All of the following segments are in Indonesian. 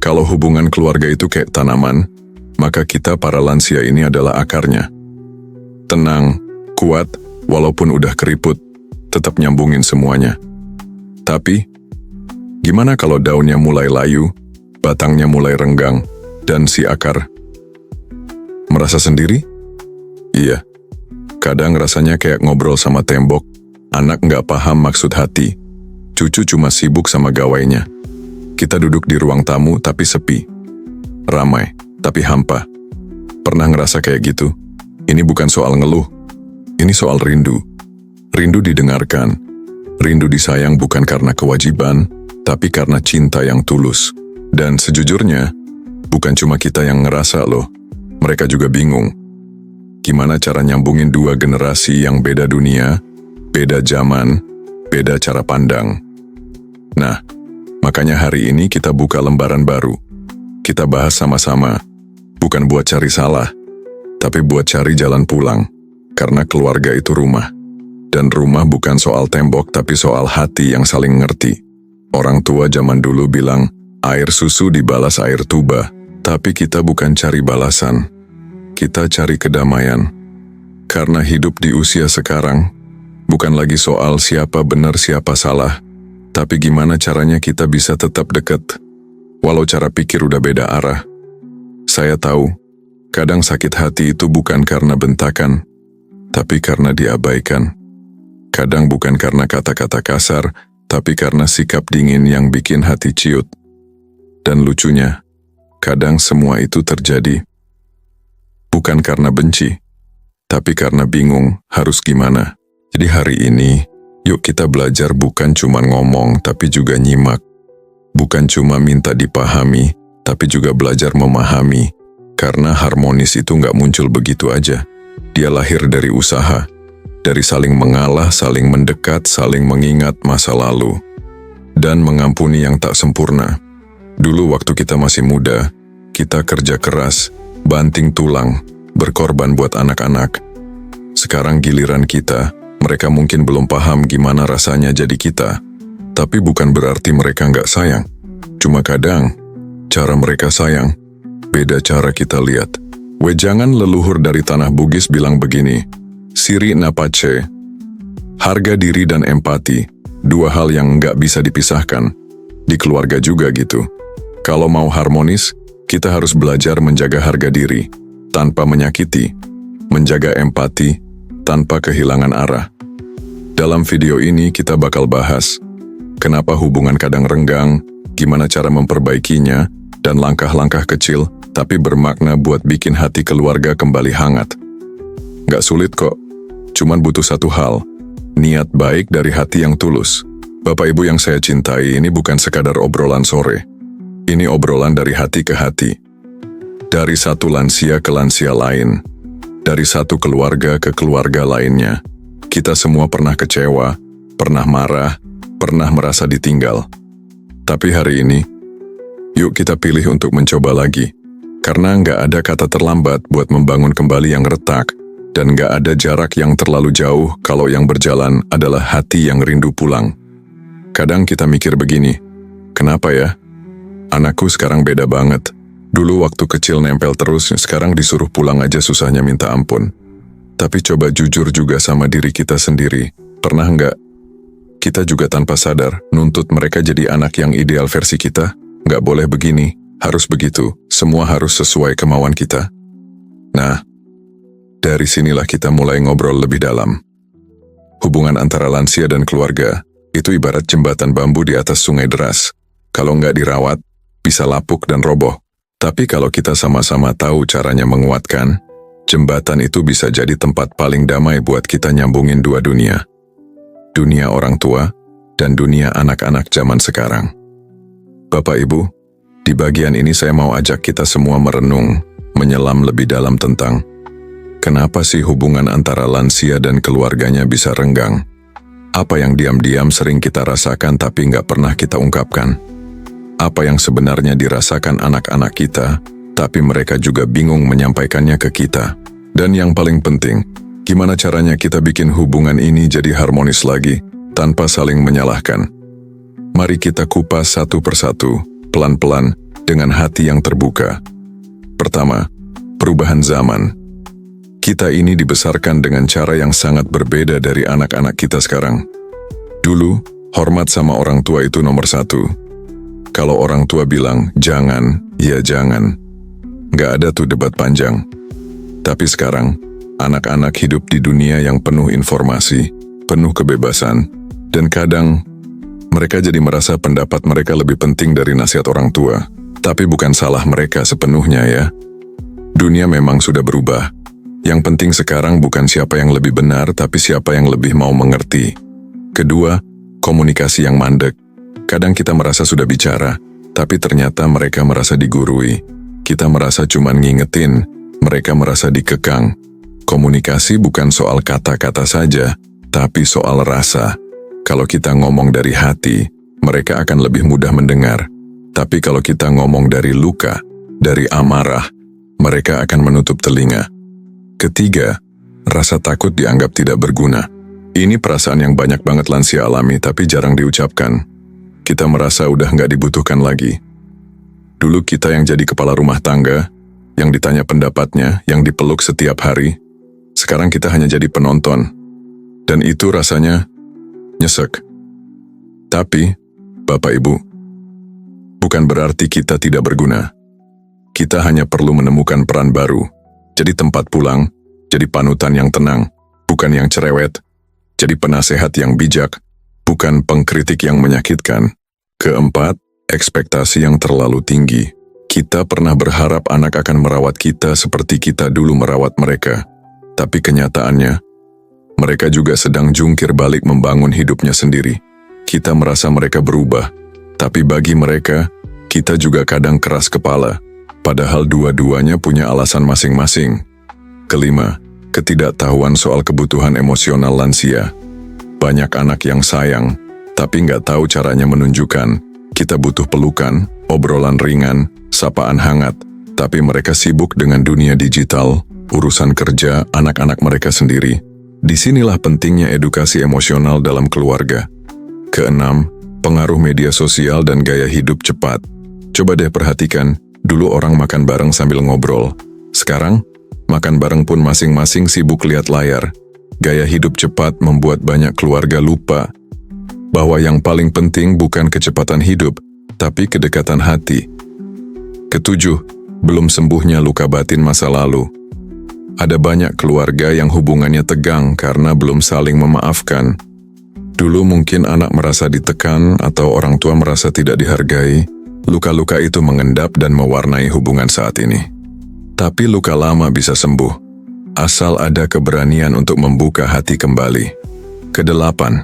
Kalau hubungan keluarga itu kayak tanaman, maka kita para lansia ini adalah akarnya. Tenang, kuat, walaupun udah keriput, tetap nyambungin semuanya. Tapi, gimana kalau daunnya mulai layu, batangnya mulai renggang, dan si akar merasa sendiri? Iya, kadang rasanya kayak ngobrol sama tembok, anak nggak paham maksud hati, cucu cuma sibuk sama gawainya. Kita duduk di ruang tamu tapi sepi, ramai tapi hampa. Pernah ngerasa kayak gitu? Ini bukan soal ngeluh, ini soal rindu. Rindu didengarkan, rindu disayang bukan karena kewajiban, tapi karena cinta yang tulus. Dan sejujurnya, bukan cuma kita yang ngerasa loh, mereka juga bingung. Gimana cara nyambungin dua generasi yang beda dunia, beda zaman, beda cara pandang. Nah, makanya hari ini kita buka lembaran baru. Kita bahas sama-sama, bukan buat cari salah, tapi buat cari jalan pulang. Karena keluarga itu rumah. Dan rumah bukan soal tembok, tapi soal hati yang saling ngerti. Orang tua zaman dulu bilang, air susu dibalas air tuba. Tapi kita bukan cari balasan, kita cari kedamaian. Karena hidup di usia sekarang, bukan lagi soal siapa benar siapa salah, tapi gimana caranya kita bisa tetap dekat, walau cara pikir udah beda arah. Saya tahu, kadang sakit hati itu bukan karena bentakan, tapi karena diabaikan. Kadang bukan karena kata-kata kasar, tapi karena sikap dingin yang bikin hati ciut. Dan lucunya, kadang semua itu terjadi bukan karena benci, tapi karena bingung harus gimana. Jadi hari ini, yuk kita belajar bukan cuma ngomong, tapi juga nyimak. Bukan cuma minta dipahami, tapi juga belajar memahami. Karena harmonis itu nggak muncul begitu aja. Dia lahir dari usaha, dari saling mengalah, saling mendekat, saling mengingat masa lalu, dan mengampuni yang tak sempurna. Dulu waktu kita masih muda, kita kerja keras, banting tulang, berkorban buat anak-anak. Sekarang giliran kita, mereka mungkin belum paham gimana rasanya jadi kita. Tapi bukan berarti mereka nggak sayang. Cuma kadang, cara mereka sayang, beda cara kita lihat. Wejangan leluhur dari tanah Bugis bilang begini, Siri Napace, harga diri dan empati, dua hal yang nggak bisa dipisahkan. Di keluarga juga gitu. Kalau mau harmonis, kita harus belajar menjaga harga diri, tanpa menyakiti, menjaga empati, tanpa kehilangan arah. Dalam video ini kita bakal bahas, kenapa hubungan kadang renggang, gimana cara memperbaikinya, dan langkah-langkah kecil, tapi bermakna buat bikin hati keluarga kembali hangat. Gak sulit kok, cuman butuh satu hal, niat baik dari hati yang tulus. Bapak Ibu yang saya cintai, ini bukan sekadar obrolan sore. Ini obrolan dari hati ke hati. Dari satu lansia ke lansia lain. Dari satu keluarga ke keluarga lainnya. Kita semua pernah kecewa, pernah marah, pernah merasa ditinggal. Tapi hari ini, yuk kita pilih untuk mencoba lagi. Karena nggak ada kata terlambat buat membangun kembali yang retak. Dan nggak ada jarak yang terlalu jauh kalau yang berjalan adalah hati yang rindu pulang. Kadang kita mikir begini, kenapa ya? Anakku sekarang beda banget. Dulu waktu kecil nempel terus, sekarang disuruh pulang aja susahnya minta ampun. Tapi coba jujur juga sama diri kita sendiri. Pernah nggak? Kita juga tanpa sadar nuntut mereka jadi anak yang ideal versi kita. Nggak boleh begini, harus begitu. Semua harus sesuai kemauan kita. Nah, dari sinilah kita mulai ngobrol lebih dalam. Hubungan antara lansia dan keluarga, itu ibarat jembatan bambu di atas sungai deras. Kalau nggak dirawat, bisa lapuk dan roboh. Tapi kalau kita sama-sama tahu caranya menguatkan, jembatan itu bisa jadi tempat paling damai buat kita nyambungin dua dunia. Dunia orang tua dan dunia anak-anak zaman sekarang. Bapak Ibu, di bagian ini saya mau ajak kita semua merenung, menyelam lebih dalam tentang kenapa sih hubungan antara lansia dan keluarganya bisa renggang? Apa yang diam-diam sering kita rasakan tapi nggak pernah kita ungkapkan? Apa yang sebenarnya dirasakan anak-anak kita, tapi mereka juga bingung menyampaikannya ke kita? Dan yang paling penting, gimana caranya kita bikin hubungan ini jadi harmonis lagi, tanpa saling menyalahkan? Mari kita kupas satu persatu, pelan-pelan dengan hati yang terbuka. Pertama, perubahan zaman. Kita ini dibesarkan dengan cara yang sangat berbeda dari anak-anak kita sekarang. Dulu, hormat sama orang tua itu nomor satu. Kalau orang tua bilang, jangan, ya jangan. Nggak ada tuh debat panjang. Tapi sekarang, anak-anak hidup di dunia yang penuh informasi, penuh kebebasan, dan kadang mereka jadi merasa pendapat mereka lebih penting dari nasihat orang tua. Tapi bukan salah mereka sepenuhnya ya. Dunia memang sudah berubah. Yang penting sekarang bukan siapa yang lebih benar, tapi siapa yang lebih mau mengerti. Kedua, komunikasi yang mandek. Kadang kita merasa sudah bicara, tapi ternyata mereka merasa digurui. Kita merasa cuman ngingetin, mereka merasa dikekang. Komunikasi bukan soal kata-kata saja, tapi soal rasa. Kalau kita ngomong dari hati, mereka akan lebih mudah mendengar. Tapi kalau kita ngomong dari luka, dari amarah, mereka akan menutup telinga. Ketiga, rasa takut dianggap tidak berguna. Ini perasaan yang banyak banget lansia alami tapi jarang diucapkan. Kita merasa udah nggak dibutuhkan lagi. Dulu kita yang jadi kepala rumah tangga, yang ditanya pendapatnya, yang dipeluk setiap hari. Sekarang kita hanya jadi penonton. Dan itu rasanya nyesek. Tapi, Bapak Ibu, bukan berarti kita tidak berguna. Kita hanya perlu menemukan peran baru. Jadi tempat pulang, jadi panutan yang tenang, bukan yang cerewet. Jadi penasehat yang bijak, bukan pengkritik yang menyakitkan. Keempat, ekspektasi yang terlalu tinggi. Kita pernah berharap anak akan merawat kita seperti kita dulu merawat mereka. Tapi kenyataannya, mereka juga sedang jungkir balik membangun hidupnya sendiri. Kita merasa mereka berubah, tapi bagi mereka, kita juga kadang keras kepala. Padahal dua-duanya punya alasan masing-masing. Kelima, ketidaktahuan soal kebutuhan emosional lansia. Banyak anak yang sayang, tapi nggak tahu caranya menunjukkan. Kita butuh pelukan, obrolan ringan, sapaan hangat, tapi mereka sibuk dengan dunia digital, urusan kerja, anak-anak mereka sendiri. Disinilah pentingnya edukasi emosional dalam keluarga. Keenam, pengaruh media sosial dan gaya hidup cepat. Coba deh perhatikan, dulu orang makan bareng sambil ngobrol. Sekarang, makan bareng pun masing-masing sibuk lihat layar. Gaya hidup cepat membuat banyak keluarga lupa bahwa yang paling penting bukan kecepatan hidup, tapi kedekatan hati. Ketujuh, belum sembuhnya luka batin masa lalu. Ada banyak keluarga yang hubungannya tegang karena belum saling memaafkan. Dulu mungkin anak merasa ditekan atau orang tua merasa tidak dihargai. Luka-luka itu mengendap dan mewarnai hubungan saat ini. Tapi luka lama bisa sembuh, asal ada keberanian untuk membuka hati kembali. Kedelapan,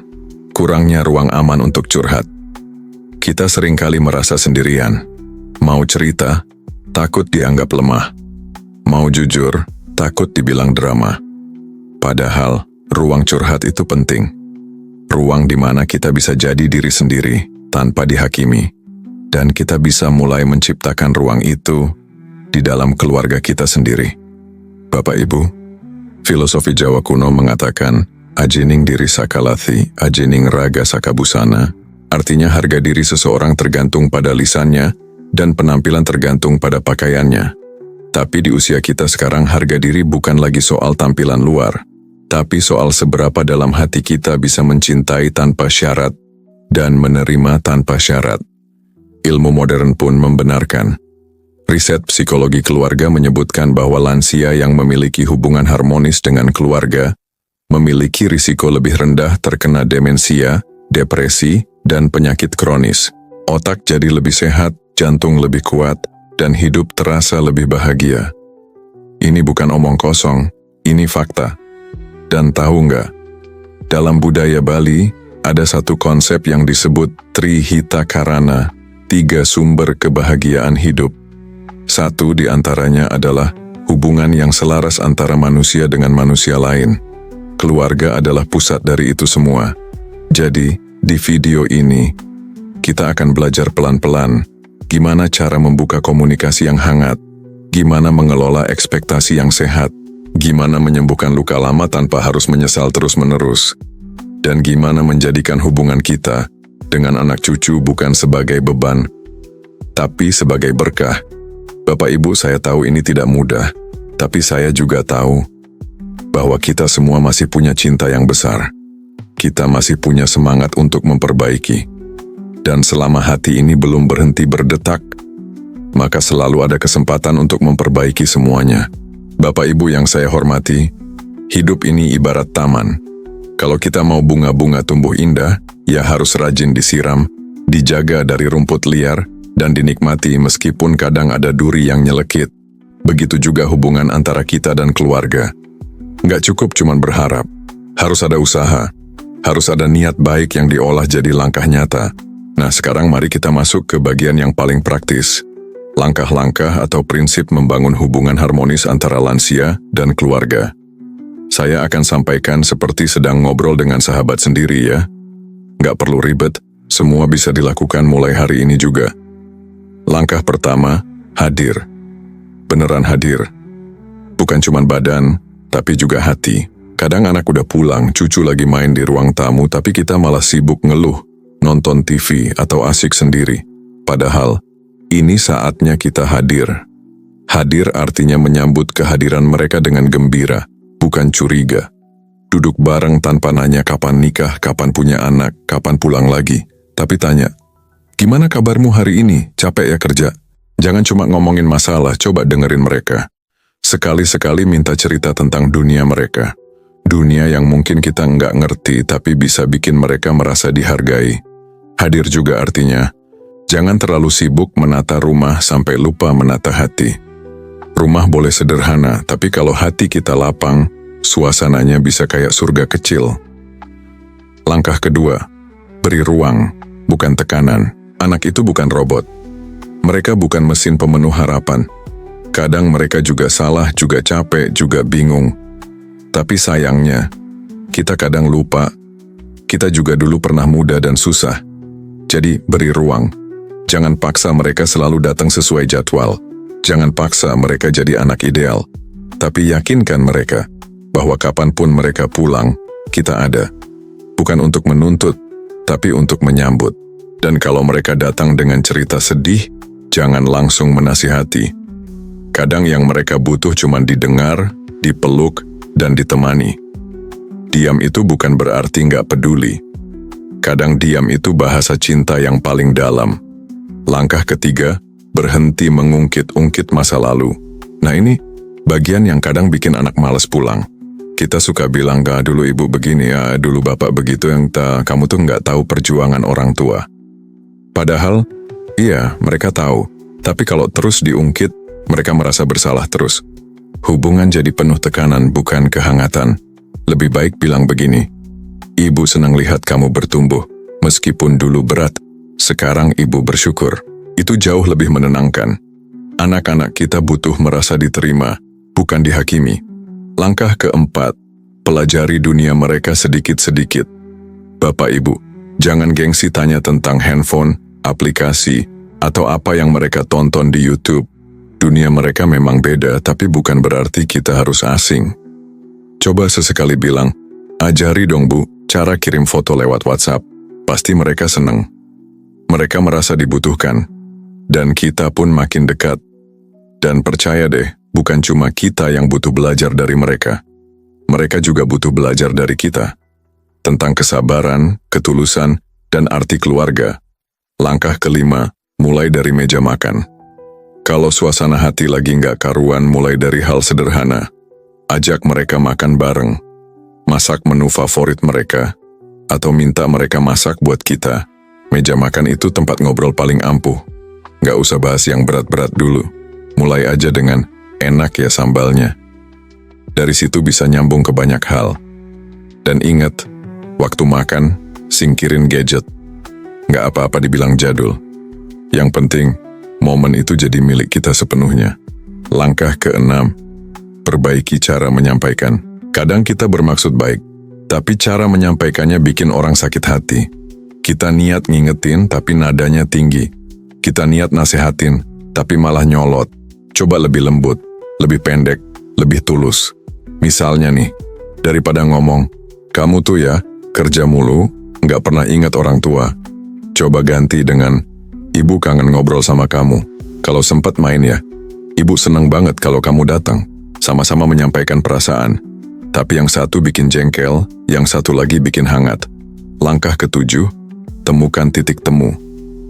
kurangnya ruang aman untuk curhat. Kita seringkali merasa sendirian. Mau cerita, takut dianggap lemah. Mau jujur, takut dibilang drama. Padahal, ruang curhat itu penting. Ruang di mana kita bisa jadi diri sendiri, tanpa dihakimi. Dan kita bisa mulai menciptakan ruang itu di dalam keluarga kita sendiri. Bapak Ibu, filosofi Jawa kuno mengatakan, ajining diri sakalathi, ajining raga sakabusana, artinya harga diri seseorang tergantung pada lisannya dan penampilan tergantung pada pakaiannya. Tapi di usia kita sekarang harga diri bukan lagi soal tampilan luar, tapi soal seberapa dalam hati kita bisa mencintai tanpa syarat dan menerima tanpa syarat. Ilmu modern pun membenarkan. Riset psikologi keluarga menyebutkan bahwa lansia yang memiliki hubungan harmonis dengan keluarga memiliki risiko lebih rendah terkena demensia, depresi, dan penyakit kronis. Otak jadi lebih sehat, jantung lebih kuat, dan hidup terasa lebih bahagia. Ini bukan omong kosong, ini fakta. Dan tahu nggak? Dalam budaya Bali, ada satu konsep yang disebut Trihita Karana, 3 sumber kebahagiaan hidup. Satu di antaranya adalah hubungan yang selaras antara manusia dengan manusia lain. Keluarga adalah pusat dari itu semua. Jadi, di video ini, kita akan belajar pelan-pelan gimana cara membuka komunikasi yang hangat, gimana mengelola ekspektasi yang sehat, gimana menyembuhkan luka lama tanpa harus menyesal terus-menerus, dan gimana menjadikan hubungan kita dengan anak cucu bukan sebagai beban, tapi sebagai berkah. Bapak Ibu, saya tahu ini tidak mudah, tapi saya juga tahu bahwa kita semua masih punya cinta yang besar. Kita masih punya semangat untuk memperbaiki. Dan selama hati ini belum berhenti berdetak, maka selalu ada kesempatan untuk memperbaiki semuanya. Bapak Ibu yang saya hormati, hidup ini ibarat taman. Kalau kita mau bunga-bunga tumbuh indah, ya harus rajin disiram, dijaga dari rumput liar, dan dinikmati meskipun kadang ada duri yang nyelekit. Begitu juga hubungan antara kita dan keluarga. Nggak cukup cuman berharap, harus ada usaha, harus ada niat baik yang diolah jadi langkah nyata. Nah, sekarang mari kita masuk ke bagian yang paling praktis. Langkah-langkah atau prinsip membangun hubungan harmonis antara lansia dan keluarga. Saya akan sampaikan seperti sedang ngobrol dengan sahabat sendiri ya. Nggak perlu ribet, semua bisa dilakukan mulai hari ini juga. Langkah pertama, hadir. Beneran hadir. Bukan cuma badan, tapi juga hati. Kadang anak udah pulang, cucu lagi main di ruang tamu, tapi kita malah sibuk ngeluh, nonton TV, atau asik sendiri. Padahal, ini saatnya kita hadir. Hadir artinya menyambut kehadiran mereka dengan gembira, bukan curiga. Duduk bareng tanpa nanya kapan nikah, kapan punya anak, kapan pulang lagi. Tapi tanya, gimana kabarmu hari ini? Capek ya kerja? Jangan cuma ngomongin masalah, coba dengerin mereka. Sekali-sekali minta cerita tentang dunia mereka. Dunia yang mungkin kita nggak ngerti, tapi bisa bikin mereka merasa dihargai. Hadir juga artinya, jangan terlalu sibuk menata rumah sampai lupa menata hati. Rumah boleh sederhana, tapi kalau hati kita lapang, suasananya bisa kayak surga kecil. Langkah kedua, beri ruang, bukan tekanan. Anak itu bukan robot. Mereka bukan mesin pemenuh harapan. Kadang mereka juga salah, juga capek, juga bingung. Tapi sayangnya, kita kadang lupa, kita juga dulu pernah muda dan susah. Jadi beri ruang. Jangan paksa mereka selalu datang sesuai jadwal. Jangan paksa mereka jadi anak ideal. Tapi yakinkan mereka bahwa kapanpun mereka pulang, kita ada. Bukan untuk menuntut, tapi untuk menyambut. Dan kalau mereka datang dengan cerita sedih, jangan langsung menasihati. Kadang yang mereka butuh cuma didengar, dipeluk, dan ditemani. Diam itu bukan berarti nggak peduli. Kadang diam itu bahasa cinta yang paling dalam. Langkah ketiga, berhenti mengungkit-ungkit masa lalu. Nah ini, bagian yang kadang bikin anak malas pulang. Kita suka bilang, dulu ibu begini ya, dulu bapak begitu, kamu tuh nggak tahu perjuangan orang tua. Padahal, iya mereka tahu, tapi kalau terus diungkit, mereka merasa bersalah terus. Hubungan jadi penuh tekanan, bukan kehangatan. Lebih baik bilang begini, ibu senang lihat kamu bertumbuh, meskipun dulu berat, sekarang ibu bersyukur. Itu jauh lebih menenangkan. Anak-anak kita butuh merasa diterima, bukan dihakimi. Langkah keempat, pelajari dunia mereka sedikit-sedikit. Bapak Ibu, jangan gengsi tanya tentang handphone, aplikasi, atau apa yang mereka tonton di YouTube. Dunia mereka memang beda, tapi bukan berarti kita harus asing. Coba sesekali bilang, ajari dong Bu, cara kirim foto lewat WhatsApp. Pasti mereka seneng. Mereka merasa dibutuhkan. Dan kita pun makin dekat. Dan percaya deh, bukan cuma kita yang butuh belajar dari mereka. Mereka juga butuh belajar dari kita. Tentang kesabaran, ketulusan, dan arti keluarga. Langkah kelima, mulai dari meja makan. Kalau suasana hati lagi nggak karuan, mulai dari hal sederhana. Ajak mereka makan bareng. Masak menu favorit mereka. Atau minta mereka masak buat kita. Meja makan itu tempat ngobrol paling ampuh. Nggak usah bahas yang berat-berat dulu. Mulai aja dengan, enak ya sambalnya. Dari situ bisa nyambung ke banyak hal. Dan ingat, waktu makan, singkirin gadget. Nggak apa-apa dibilang jadul. Yang penting, momen itu jadi milik kita sepenuhnya. Langkah keenam, perbaiki cara menyampaikan. Kadang kita bermaksud baik, tapi cara menyampaikannya bikin orang sakit hati. Kita niat ngingetin, tapi nadanya tinggi. Kita niat nasehatin, tapi malah nyolot. Coba lebih lembut, lebih pendek, lebih tulus. Misalnya nih, daripada ngomong, kamu tuh ya, kerja mulu, nggak pernah ingat orang tua. Coba ganti dengan, Ibu kangen ngobrol sama kamu. Kalau sempat main ya. Ibu senang banget kalau kamu datang. Sama-sama menyampaikan perasaan. Tapi yang satu bikin jengkel, yang satu lagi bikin hangat. Langkah ke-7, temukan titik temu.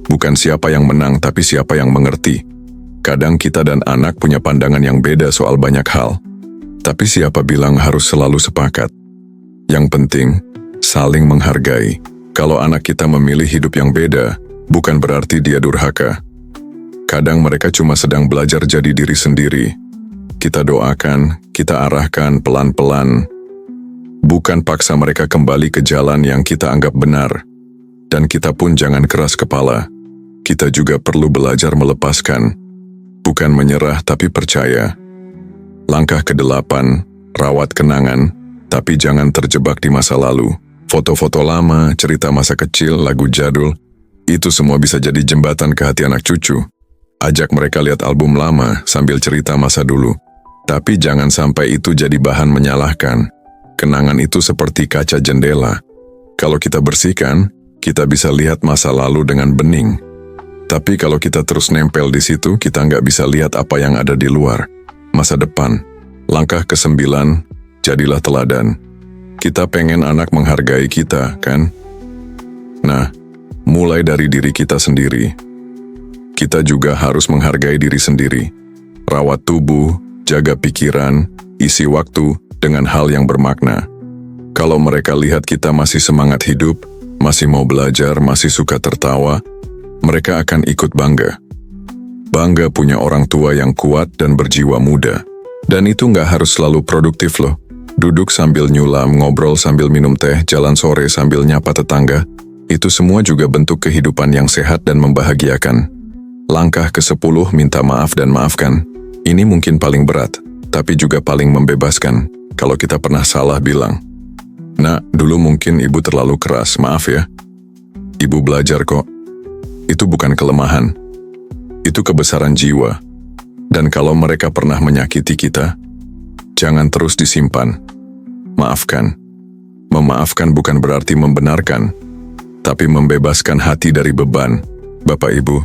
Bukan siapa yang menang, tapi siapa yang mengerti. Kadang kita dan anak punya pandangan yang beda soal banyak hal. Tapi siapa bilang harus selalu sepakat? Yang penting, saling menghargai. Kalau anak kita memilih hidup yang beda, bukan berarti dia durhaka. Kadang mereka cuma sedang belajar jadi diri sendiri. Kita doakan, kita arahkan pelan-pelan. Bukan paksa mereka kembali ke jalan yang kita anggap benar. Dan kita pun jangan keras kepala. Kita juga perlu belajar melepaskan. Bukan menyerah tapi percaya. Langkah ke-8, rawat kenangan, tapi jangan terjebak di masa lalu. Foto-foto lama, cerita masa kecil, lagu jadul, itu semua bisa jadi jembatan ke hati anak cucu. Ajak mereka lihat album lama sambil cerita masa dulu. Tapi jangan sampai itu jadi bahan menyalahkan. Kenangan itu seperti kaca jendela. Kalau kita bersihkan, kita bisa lihat masa lalu dengan bening. Tapi kalau kita terus nempel di situ, kita nggak bisa lihat apa yang ada di luar. Masa depan. Langkah ke-9, jadilah teladan. Kita pengen anak menghargai kita, kan? Nah, mulai dari diri kita sendiri. Kita juga harus menghargai diri sendiri. Rawat tubuh, jaga pikiran, isi waktu dengan hal yang bermakna. Kalau mereka lihat kita masih semangat hidup, masih mau belajar, masih suka tertawa, mereka akan ikut bangga. Bangga punya orang tua yang kuat dan berjiwa muda. Dan itu nggak harus selalu produktif loh. Duduk sambil nyulam, ngobrol sambil minum teh, jalan sore sambil nyapa tetangga, itu semua juga bentuk kehidupan yang sehat dan membahagiakan. Langkah ke-10, minta maaf dan maafkan. Ini mungkin paling berat, tapi juga paling membebaskan. Kalau kita pernah salah bilang, "Nak, dulu mungkin ibu terlalu keras, maaf ya. Ibu belajar kok." Itu bukan kelemahan. Itu kebesaran jiwa. Dan kalau mereka pernah menyakiti kita, jangan terus disimpan. Maafkan. Memaafkan bukan berarti membenarkan, tapi membebaskan hati dari beban. Bapak Ibu,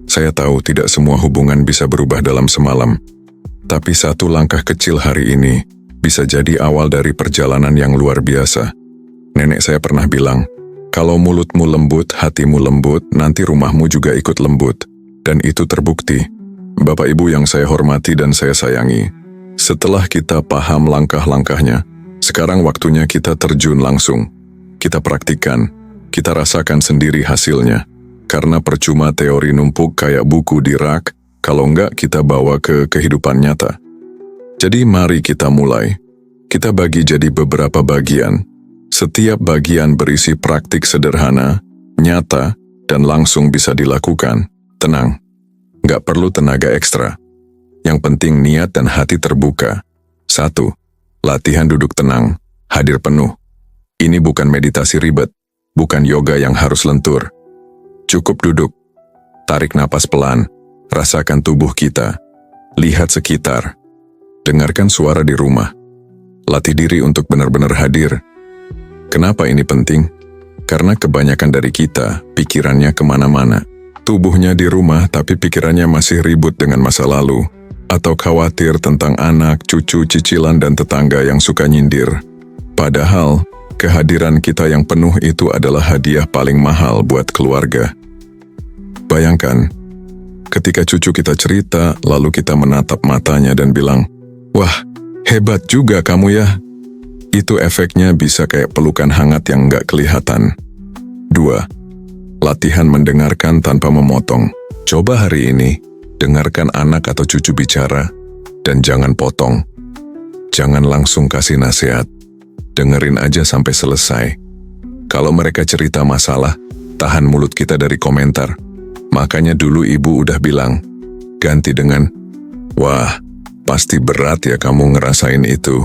saya tahu tidak semua hubungan bisa berubah dalam semalam. Tapi satu langkah kecil hari ini bisa jadi awal dari perjalanan yang luar biasa. Nenek saya pernah bilang, kalau mulutmu lembut, hatimu lembut, nanti rumahmu juga ikut lembut. Dan itu terbukti. Bapak Ibu yang saya hormati dan saya sayangi, setelah kita paham langkah-langkahnya, sekarang waktunya kita terjun langsung. Kita praktikkan, kita rasakan sendiri hasilnya. Karena percuma teori numpuk kayak buku di rak, kalau enggak kita bawa ke kehidupan nyata. Jadi mari kita mulai. Kita bagi jadi beberapa bagian. Setiap bagian berisi praktik sederhana, nyata, dan langsung bisa dilakukan. Tenang, nggak perlu tenaga ekstra. Yang penting niat dan hati terbuka. 1. Latihan duduk tenang, hadir penuh. Ini bukan meditasi ribet, bukan yoga yang harus lentur. Cukup duduk, tarik napas pelan, rasakan tubuh kita, lihat sekitar, dengarkan suara di rumah. Latih diri untuk benar-benar hadir. Kenapa ini penting? Karena kebanyakan dari kita, pikirannya kemana-mana. Tubuhnya di rumah, tapi pikirannya masih ribut dengan masa lalu. Atau khawatir tentang anak, cucu, cicilan, dan tetangga yang suka nyindir. Padahal, kehadiran kita yang penuh itu adalah hadiah paling mahal buat keluarga. Bayangkan, ketika cucu kita cerita, lalu kita menatap matanya dan bilang, "Wah, hebat juga kamu ya." Itu efeknya bisa kayak pelukan hangat yang nggak kelihatan. 2. Latihan mendengarkan tanpa memotong. Coba hari ini, dengarkan anak atau cucu bicara, dan jangan potong. Jangan langsung kasih nasihat. Dengerin aja sampai selesai. Kalau mereka cerita masalah, tahan mulut kita dari komentar. Makanya dulu ibu udah bilang, ganti dengan, "Wah, pasti berat ya kamu ngerasain itu."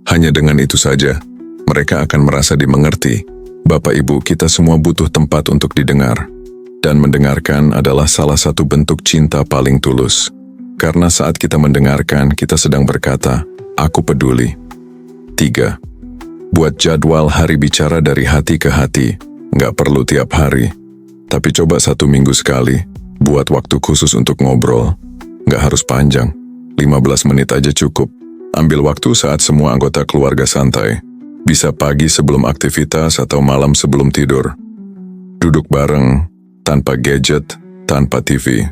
Hanya dengan itu saja, mereka akan merasa dimengerti. Bapak Ibu, kita semua butuh tempat untuk didengar. Dan mendengarkan adalah salah satu bentuk cinta paling tulus. Karena saat kita mendengarkan, kita sedang berkata, "Aku peduli." 3. Buat jadwal hari bicara dari hati ke hati. Nggak perlu tiap hari. Tapi coba 1 minggu sekali, buat waktu khusus untuk ngobrol. Nggak harus panjang, 15 menit aja cukup. Ambil waktu saat semua anggota keluarga santai. Bisa pagi sebelum aktivitas atau malam sebelum tidur. Duduk bareng, tanpa gadget, tanpa TV.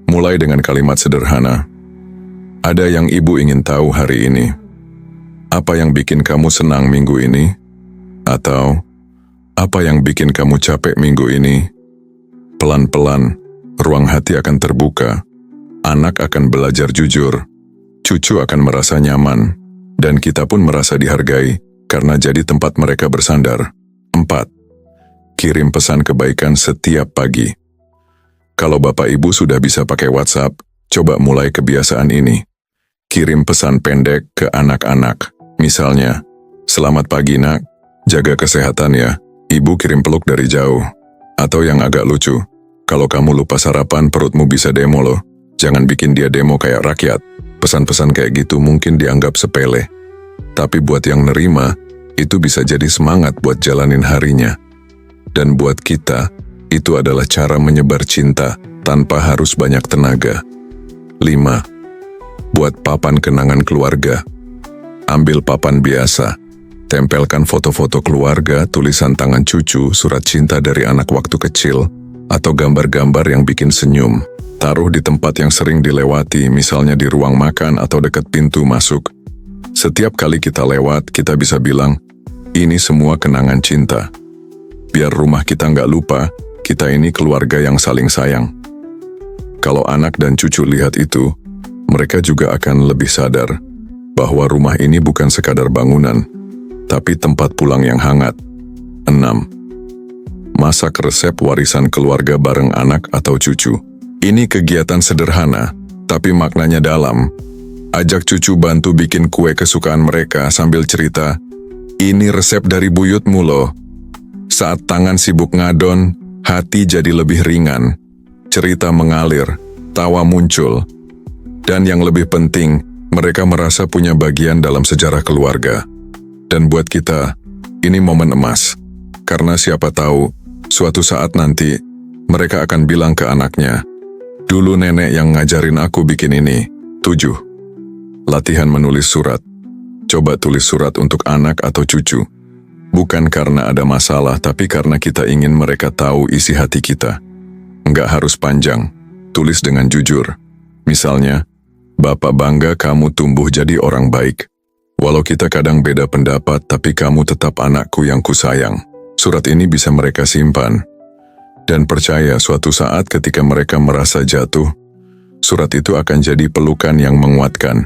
Mulai dengan kalimat sederhana. Ada yang ibu ingin tahu hari ini. Apa yang bikin kamu senang minggu ini? Atau, apa yang bikin kamu capek minggu ini? Pelan-pelan, ruang hati akan terbuka. Anak akan belajar jujur. Cucu akan merasa nyaman. Dan kita pun merasa dihargai, karena jadi tempat mereka bersandar. 4. Kirim pesan kebaikan setiap pagi. Kalau Bapak Ibu sudah bisa pakai WhatsApp, coba mulai kebiasaan ini. Kirim pesan pendek ke anak-anak. Misalnya, selamat pagi nak, jaga kesehatan ya, ibu kirim peluk dari jauh. Atau yang agak lucu, kalau kamu lupa sarapan perutmu bisa demo loh, jangan bikin dia demo kayak rakyat. Pesan-pesan kayak gitu mungkin dianggap sepele. Tapi buat yang nerima, itu bisa jadi semangat buat jalanin harinya. Dan buat kita, itu adalah cara menyebar cinta tanpa harus banyak tenaga. 5. Buat papan kenangan keluarga. Ambil papan biasa, tempelkan foto-foto keluarga, tulisan tangan cucu, surat cinta dari anak waktu kecil, atau gambar-gambar yang bikin senyum. Taruh di tempat yang sering dilewati, misalnya di ruang makan atau dekat pintu masuk. Setiap kali kita lewat, kita bisa bilang, ini semua kenangan cinta. Biar rumah kita nggak lupa, kita ini keluarga yang saling sayang. Kalau anak dan cucu lihat itu, mereka juga akan lebih sadar bahwa rumah ini bukan sekadar bangunan, tapi tempat pulang yang hangat. 6. Masak resep warisan keluarga bareng anak atau cucu. Ini kegiatan sederhana, tapi maknanya dalam. Ajak cucu bantu bikin kue kesukaan mereka sambil cerita, ini resep dari buyutmu loh. Saat tangan sibuk ngadon, hati jadi lebih ringan. Cerita mengalir, tawa muncul. Dan yang lebih penting, mereka merasa punya bagian dalam sejarah keluarga. Dan buat kita, ini momen emas. Karena siapa tahu, suatu saat nanti, mereka akan bilang ke anaknya, dulu nenek yang ngajarin aku bikin ini. 7. Latihan menulis surat. Coba tulis surat untuk anak atau cucu. Bukan karena ada masalah, tapi karena kita ingin mereka tahu isi hati kita. Nggak harus panjang, tulis dengan jujur. Misalnya, Bapak bangga kamu tumbuh jadi orang baik. Walau kita kadang beda pendapat, tapi kamu tetap anakku yang kusayang. Surat ini bisa mereka simpan. Dan percaya suatu saat ketika mereka merasa jatuh, surat itu akan jadi pelukan yang menguatkan.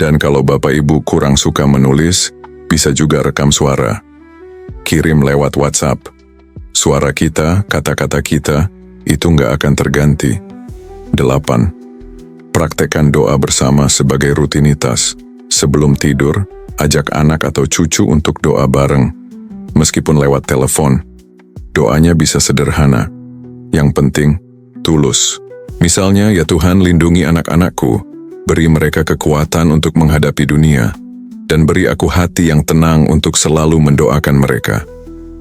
Dan kalau Bapak Ibu kurang suka menulis, bisa juga rekam suara. Kirim lewat WhatsApp. Suara kita, kata-kata kita, itu nggak akan terganti. 8. Praktekkan doa bersama sebagai rutinitas. Sebelum tidur, ajak anak atau cucu untuk doa bareng. Meskipun lewat telepon, doanya bisa sederhana. Yang penting, tulus. Misalnya, ya Tuhan lindungi anak-anakku, beri mereka kekuatan untuk menghadapi dunia, dan beri aku hati yang tenang untuk selalu mendoakan mereka.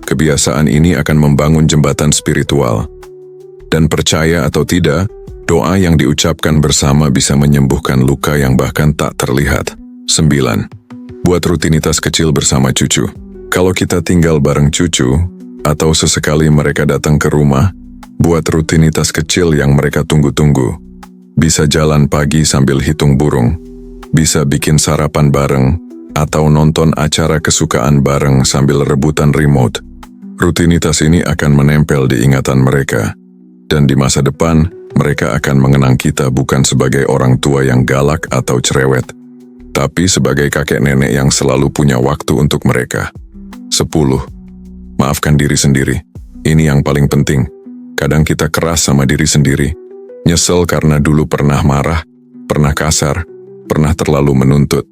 Kebiasaan ini akan membangun jembatan spiritual. Dan percaya atau tidak, doa yang diucapkan bersama bisa menyembuhkan luka yang bahkan tak terlihat. 9. Buat rutinitas kecil bersama cucu. Kalau kita tinggal bareng cucu, atau sesekali mereka datang ke rumah, buat rutinitas kecil yang mereka tunggu-tunggu. Bisa jalan pagi sambil hitung burung, bisa bikin sarapan bareng, atau nonton acara kesukaan bareng sambil rebutan remote. Rutinitas ini akan menempel di ingatan mereka. Dan di masa depan, mereka akan mengenang kita bukan sebagai orang tua yang galak atau cerewet, tapi sebagai kakek nenek yang selalu punya waktu untuk mereka. 10. Maafkan diri sendiri. Ini yang paling penting. Kadang kita keras sama diri sendiri. Nyesel karena dulu pernah marah, pernah kasar, pernah terlalu menuntut.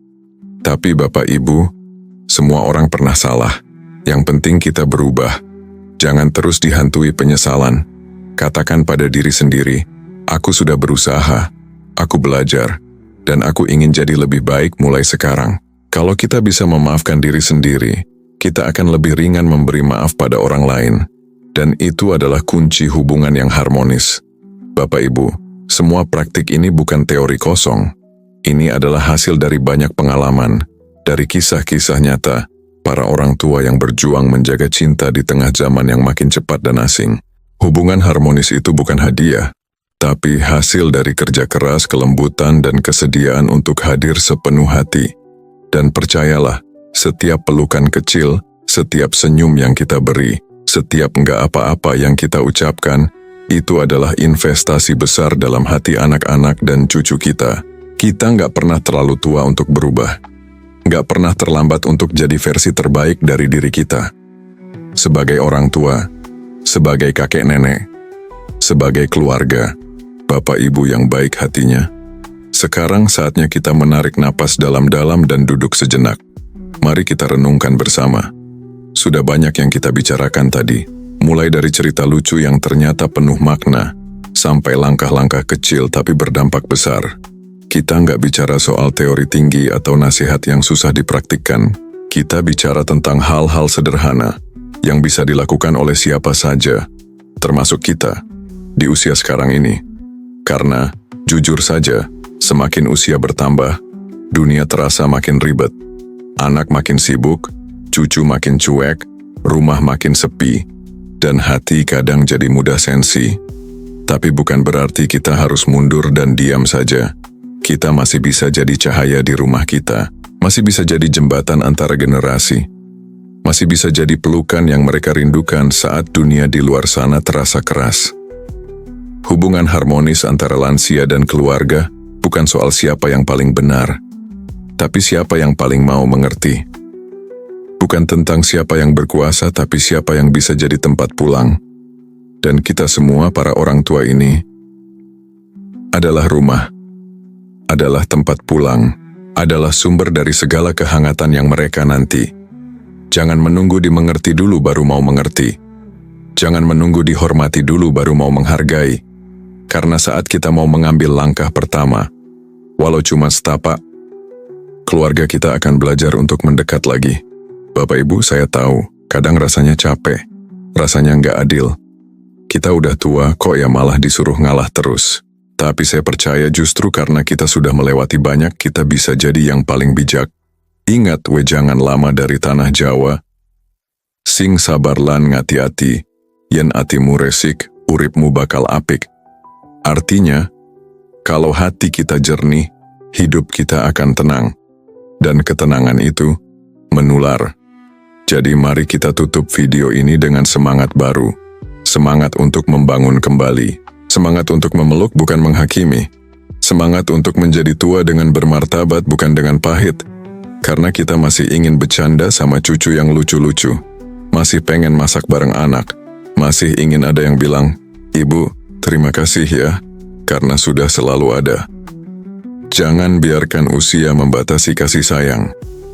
Tapi Bapak Ibu, semua orang pernah salah. Yang penting kita berubah. Jangan terus dihantui penyesalan. Katakan pada diri sendiri, aku sudah berusaha, aku belajar, dan aku ingin jadi lebih baik mulai sekarang. Kalau kita bisa memaafkan diri sendiri, kita akan lebih ringan memberi maaf pada orang lain. Dan itu adalah kunci hubungan yang harmonis. Bapak Ibu, semua praktik ini bukan teori kosong. Ini adalah hasil dari banyak pengalaman, dari kisah-kisah nyata, para orang tua yang berjuang menjaga cinta di tengah zaman yang makin cepat dan asing. Hubungan harmonis itu bukan hadiah, tapi hasil dari kerja keras, kelembutan, dan kesediaan untuk hadir sepenuh hati. Dan percayalah, setiap pelukan kecil, setiap senyum yang kita beri, setiap enggak apa-apa yang kita ucapkan, itu adalah investasi besar dalam hati anak-anak dan cucu kita. Kita nggak pernah terlalu tua untuk berubah. Nggak pernah terlambat untuk jadi versi terbaik dari diri kita. Sebagai orang tua, sebagai kakek nenek, sebagai keluarga, bapak ibu yang baik hatinya. Sekarang saatnya kita menarik napas dalam-dalam dan duduk sejenak. Mari kita renungkan bersama. Sudah banyak yang kita bicarakan tadi, mulai dari cerita lucu yang ternyata penuh makna, sampai langkah-langkah kecil tapi berdampak besar. Kita nggak bicara soal teori tinggi atau nasihat yang susah dipraktikkan. Kita bicara tentang hal-hal sederhana yang bisa dilakukan oleh siapa saja, termasuk kita, di usia sekarang ini. Karena, jujur saja, semakin usia bertambah, dunia terasa makin ribet. Anak makin sibuk, cucu makin cuek, rumah makin sepi, dan hati kadang jadi mudah sensi. Tapi bukan berarti kita harus mundur dan diam saja. Kita masih bisa jadi cahaya di rumah kita, masih bisa jadi jembatan antara generasi, masih bisa jadi pelukan yang mereka rindukan saat dunia di luar sana terasa keras. Hubungan harmonis antara lansia dan keluarga bukan soal siapa yang paling benar, tapi siapa yang paling mau mengerti. Bukan tentang siapa yang berkuasa, tapi siapa yang bisa jadi tempat pulang. Dan kita semua, para orang tua ini, adalah rumah, adalah tempat pulang, adalah sumber dari segala kehangatan yang mereka nanti. Jangan menunggu dimengerti dulu baru mau mengerti. Jangan menunggu dihormati dulu baru mau menghargai. Karena saat kita mau mengambil langkah pertama, walau cuma setapak, keluarga kita akan belajar untuk mendekat lagi. Bapak Ibu, saya tahu, kadang rasanya capek, rasanya nggak adil. Kita udah tua, kok ya malah disuruh ngalah terus. Tapi saya percaya justru karena kita sudah melewati banyak, kita bisa jadi yang paling bijak. Ingat wejangan lama dari tanah Jawa, sing sabar lan ngati-ati, yen atimu resik, uripmu bakal apik. Artinya, kalau hati kita jernih, hidup kita akan tenang. Dan ketenangan itu menular. Jadi mari kita tutup video ini dengan semangat baru. Semangat untuk membangun kembali. Semangat untuk memeluk bukan menghakimi. Semangat untuk menjadi tua dengan bermartabat bukan dengan pahit. Karena kita masih ingin bercanda sama cucu yang lucu-lucu. Masih pengen masak bareng anak. Masih ingin ada yang bilang, "Ibu, terima kasih ya, karena sudah selalu ada." Jangan biarkan usia membatasi kasih sayang.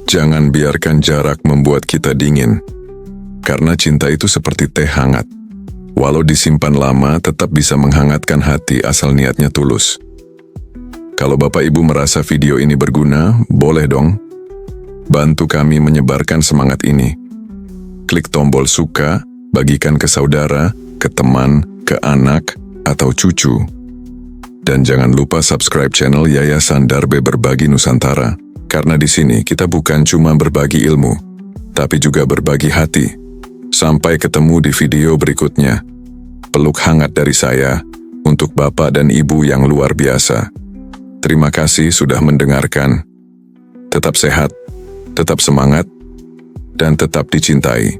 Jangan biarkan jarak membuat kita dingin. Karena cinta itu seperti teh hangat. Walau disimpan lama, tetap bisa menghangatkan hati asal niatnya tulus. Kalau Bapak Ibu merasa video ini berguna, boleh dong bantu kami menyebarkan semangat ini. Klik tombol suka, bagikan ke saudara, ke teman, ke anak, atau cucu. Dan jangan lupa subscribe channel Yayasan Darbe Berbagi Nusantara, karena di sini kita bukan cuma berbagi ilmu, tapi juga berbagi hati. Sampai ketemu di video berikutnya. Peluk hangat dari saya untuk Bapak dan Ibu yang luar biasa. Terima kasih sudah mendengarkan. Tetap sehat, tetap semangat, dan tetap dicintai.